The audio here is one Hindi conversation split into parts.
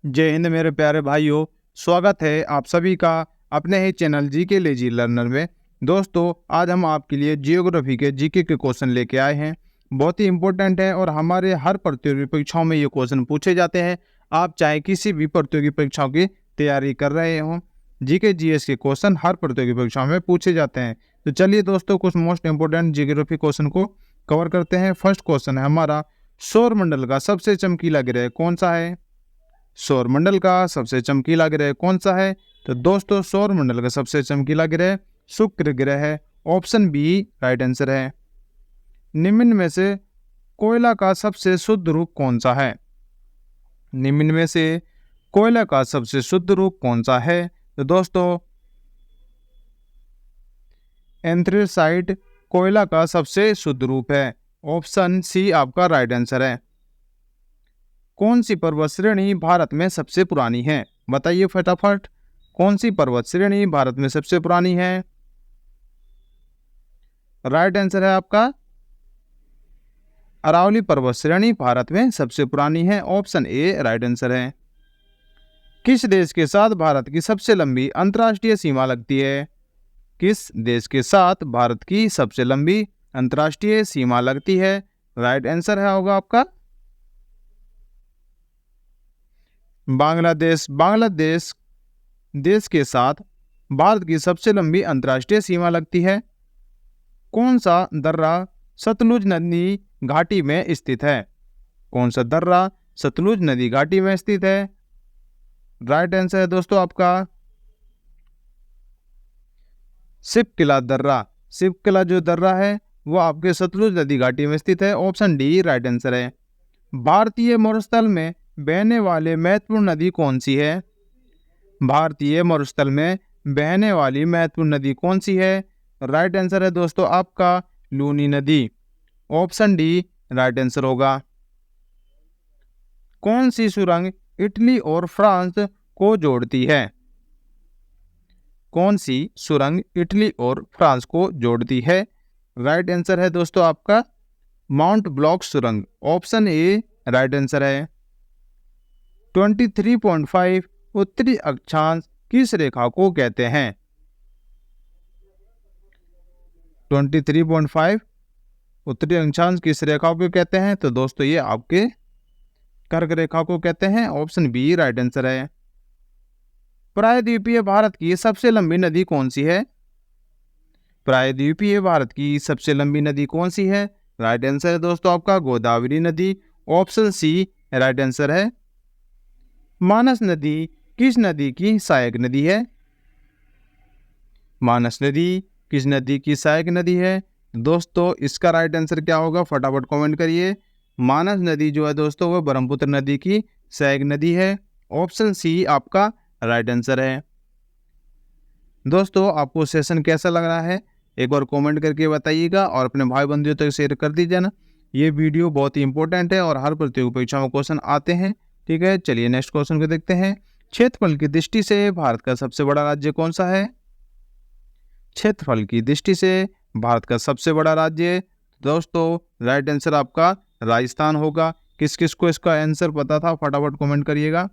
जय हिंद मेरे प्यारे भाइयों। स्वागत है आप सभी का अपने ही चैनल जीके लेजी लर्नर में। दोस्तों, आज हम आपके लिए जियोग्राफी के जीके के क्वेश्चन लेके आए हैं। बहुत ही इंपॉर्टेंट है और हमारे हर प्रतियोगी परीक्षाओं में ये क्वेश्चन पूछे जाते हैं। आप चाहे किसी भी प्रतियोगी परीक्षाओं की तैयारी कर रहे हो, जीके जीएस के क्वेश्चन हर प्रतियोगी परीक्षाओं में पूछे जाते हैं। तो चलिए दोस्तों, कुछ मोस्ट इंपोर्टेंट जियोग्राफी क्वेश्चन को कवर करते हैं। फर्स्ट क्वेश्चन है हमारा, सौरमंडल का सबसे चमकीला ग्रह कौन सा है? सौरमंडल का सबसे चमकीला ग्रह कौन सा है? तो दोस्तों, सौरमंडल का सबसे चमकीला ग्रह शुक्र ग्रह है। ऑप्शन बी राइट आंसर है। निम्न में से कोयला का सबसे शुद्ध रूप कौन सा है? निम्न में से कोयला का सबसे शुद्ध रूप कौन सा है? तो दोस्तों, एंथ्रेसाइट कोयला का सबसे शुद्ध रूप है। ऑप्शन सी आपका राइट आंसर है। कौन सी पर्वत श्रेणी भारत में सबसे पुरानी है? बताइए फटाफट, कौन सी पर्वत श्रेणी भारत में सबसे पुरानी है? राइट आंसर है आपका अरावली पर्वत श्रेणी भारत में सबसे पुरानी है। ऑप्शन ए राइट आंसर है। किस देश के साथ भारत की सबसे लंबी अंतर्राष्ट्रीय सीमा लगती है? किस देश के साथ भारत की सबसे लंबी अंतर्राष्ट्रीय सीमा लगती है? राइट आंसर है होगा आपका बांग्लादेश। बांग्लादेश देश के साथ भारत की सबसे लंबी अंतर्राष्ट्रीय सीमा लगती है। कौन सा दर्रा सतलुज नदी घाटी में स्थित है? कौन सा दर्रा सतलुज नदी घाटी में स्थित है? राइट आंसर है दोस्तों आपका शिवकिला दर्रा। शिवकिला जो दर्रा है वो आपके सतलुज नदी घाटी में स्थित है। ऑप्शन डी राइट आंसर है। भारतीय मरुस्थल में बहने वाले महत्वपूर्ण नदी कौन सी है? भारतीय मरुस्थल में बहने वाली महत्वपूर्ण नदी कौन सी है? राइट आंसर है दोस्तों आपका लूनी नदी। ऑप्शन डी राइट आंसर होगा। कौन सी सुरंग इटली और फ्रांस को जोड़ती है? कौन सी सुरंग इटली और फ्रांस को जोड़ती है? राइट आंसर है दोस्तों आपका माउंट ब्लॉक सुरंग। ऑप्शन ए राइट आंसर है। 23.5 उत्तरी अक्षांश किस रेखा को कहते हैं? 23.5 उत्तरी अक्षांश किस रेखा को कहते हैं? तो दोस्तों, ये आपके कर्क रेखा को कहते हैं। ऑप्शन बी राइट आंसर है। प्रायद्वीपीय भारत की सबसे लंबी नदी कौन सी है? प्रायद्वीपीय भारत की सबसे लंबी नदी कौन सी है? राइट आंसर है दोस्तों आपका गोदावरी नदी। ऑप्शन सी राइट आंसर है। मानस नदी किस नदी की सहायक नदी है? मानस नदी किस नदी की सहायक नदी है? दोस्तों, इसका राइट आंसर क्या होगा? फटाफट कमेंट करिए। मानस नदी जो है दोस्तों वो ब्रह्मपुत्र नदी की सहायक नदी है। ऑप्शन सी आपका राइट आंसर है। दोस्तों, आपको सेशन कैसा लग रहा है एक बार कमेंट करके बताइएगा और अपने भाई बंधुओं तक शेयर कर दीजिए ना। ये वीडियो बहुत ही इंपॉर्टेंट है और हर प्रतियोगी परीक्षा में क्वेश्चन आते हैं। ठीक है, चलिए नेक्स्ट क्वेश्चन को देखते हैं। क्षेत्रफल की दृष्टि से भारत का सबसे बड़ा राज्य कौन सा है? क्षेत्रफल की दृष्टि से भारत का सबसे बड़ा राज्य दोस्तों राइट आंसर आपका राजस्थान होगा। किस किस को इसका आंसर पता था फटाफट कमेंट करिएगा।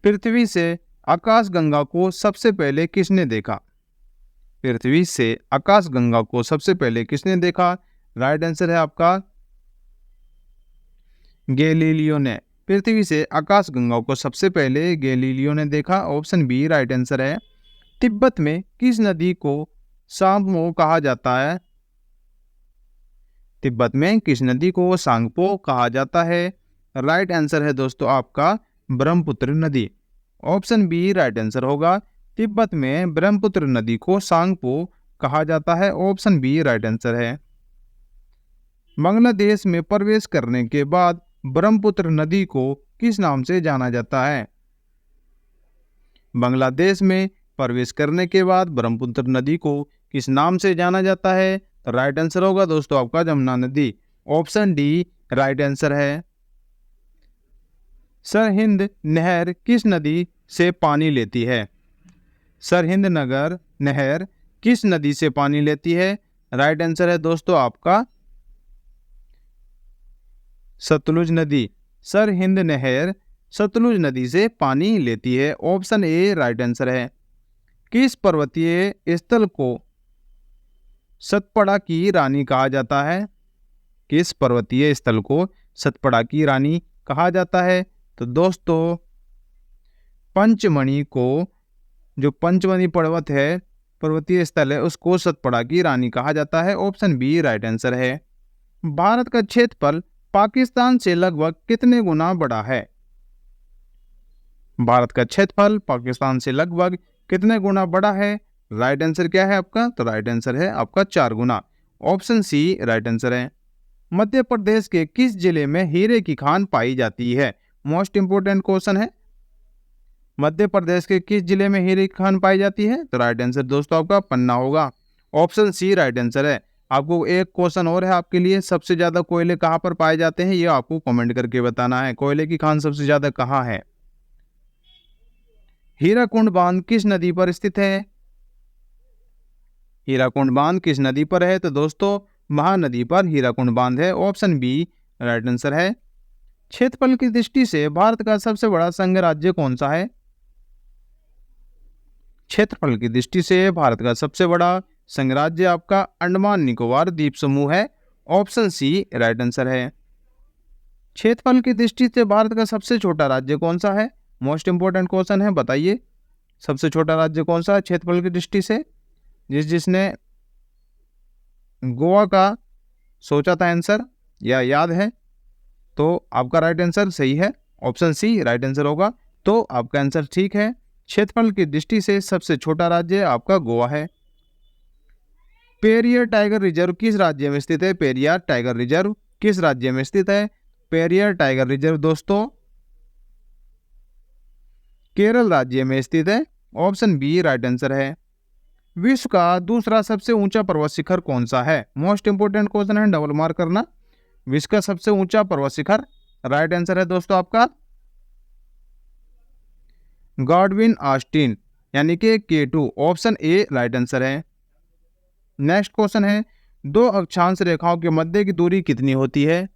पृथ्वी से आकाशगंगा को सबसे पहले किसने देखा? पृथ्वी से आकाशगंगा को सबसे पहले किसने देखा? राइट आंसर है आपका गैलीलियो ने। पृथ्वी से आकाशगंगा को सबसे पहले गैलीलियो ने देखा। ऑप्शन बी राइट आंसर है। तिब्बत में किस नदी को सांगपो कहा जाता है? तिब्बत में किस नदी को सांगपो कहा जाता है? राइट आंसर है दोस्तों आपका ब्रह्मपुत्र नदी। ऑप्शन बी राइट आंसर होगा। तिब्बत में ब्रह्मपुत्र नदी को सांगपो कहा जाता है। ऑप्शन बी राइट आंसर है। बांग्लादेश में प्रवेश करने के बाद ब्रह्मपुत्र नदी को किस नाम से जाना जाता है? बांग्लादेश में प्रवेश करने के बाद ब्रह्मपुत्र नदी को किस नाम से जाना जाता है? राइट आंसर होगा दोस्तों आपका जमुना नदी। ऑप्शन डी राइट आंसर है। सरहिंद नहर किस नदी से पानी लेती है? सरहिंद नगर नहर किस नदी से पानी लेती है? राइट आंसर है दोस्तों आपका सतलुज नदी। सरहिंद नहर सतलुज नदी से पानी लेती है? ऑप्शन ए राइट आंसर है। किस पर्वतीय स्थल को सतपड़ा की रानी कहा जाता है? किस पर्वतीय स्थल को सतपड़ा की रानी कहा जाता है? तो दोस्तों पंचमणि को, जो पंचमणि पर्वत है, पर्वतीय स्थल है, उसको सतपड़ा की रानी कहा जाता है। ऑप्शन बी राइट आंसर है। भारत का क्षेत्रफल पाकिस्तान से लगभग कितने गुना बड़ा है? भारत का क्षेत्रफल पाकिस्तान से लगभग कितने गुना बड़ा है? राइट आंसर क्या है आपका? तो राइट आंसर है आपका 4 गुना। ऑप्शन सी राइट आंसर है। मध्य प्रदेश के किस जिले में हीरे की खान पाई जाती है? मोस्ट इंपोर्टेंट क्वेश्चन है। मध्य प्रदेश के किस जिले में हीरे की खान पाई जाती है? तो राइट आंसर दोस्तों आपका पन्ना होगा। ऑप्शन सी राइट आंसर है। आपको एक क्वेश्चन और है आपके लिए, सबसे ज्यादा कोयले कहाँ पर पाए जाते हैं, ये आपको कमेंट करके बताना है। कोयले की खान सबसे ज्यादा कहाँ है? हीराकुंड बांध किस नदी पर स्थित है? हीराकुंड बांध किस नदी पर है? तो दोस्तों महानदी पर हीराकुंड बांध है। ऑप्शन बी राइट आंसर है। क्षेत्रफल की दृष्टि से भारत का सबसे बड़ा संघ राज्य कौन सा है? क्षेत्रफल की दृष्टि से भारत का सबसे बड़ा संघ राज्य आपका अंडमान निकोबार द्वीप समूह है। ऑप्शन सी राइट आंसर है। क्षेत्रफल की दृष्टि से भारत का सबसे छोटा राज्य कौन सा है? मोस्ट इंपोर्टेंट क्वेश्चन है, बताइए सबसे छोटा राज्य कौन सा है क्षेत्रफल की दृष्टि से? जिसने गोवा का सोचा था आंसर, या याद है? तो आपका राइट आंसर सही है, ऑप्शन सी राइट आंसर होगा। तो आपका आंसर ठीक है। क्षेत्रफल की दृष्टि से सबसे छोटा राज्य आपका गोवा है। पेरियर टाइगर रिजर्व किस राज्य में स्थित है? पेरियार टाइगर रिजर्व किस राज्य में स्थित है? पेरियर टाइगर रिजर्व दोस्तों केरल राज्य में स्थित है। ऑप्शन बी राइट आंसर है। विश्व का दूसरा सबसे ऊंचा पर्वत शिखर कौन सा है? मोस्ट इंपोर्टेंट क्वेश्चन है, डबल मार्क करना। विश्व का सबसे ऊंचा पर्वत शिखर, राइट आंसर है दोस्तों आपका गॉडविन ऑस्टिन यानी कि K2। Option A right answer है। नेक्स्ट क्वेश्चन है, दो अक्षांश रेखाओं के मध्य की दूरी कितनी होती है?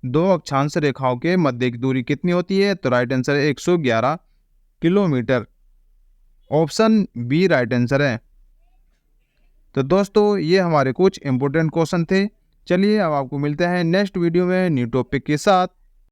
दो अक्षांश रेखाओं के मध्य की दूरी कितनी होती है? तो राइट आंसर है 111 किलोमीटर। ऑप्शन बी राइट आंसर है। तो दोस्तों ये हमारे कुछ इंपोर्टेंट क्वेश्चन थे। चलिए अब आपको मिलते हैं नेक्स्ट वीडियो में न्यू टॉपिक के साथ।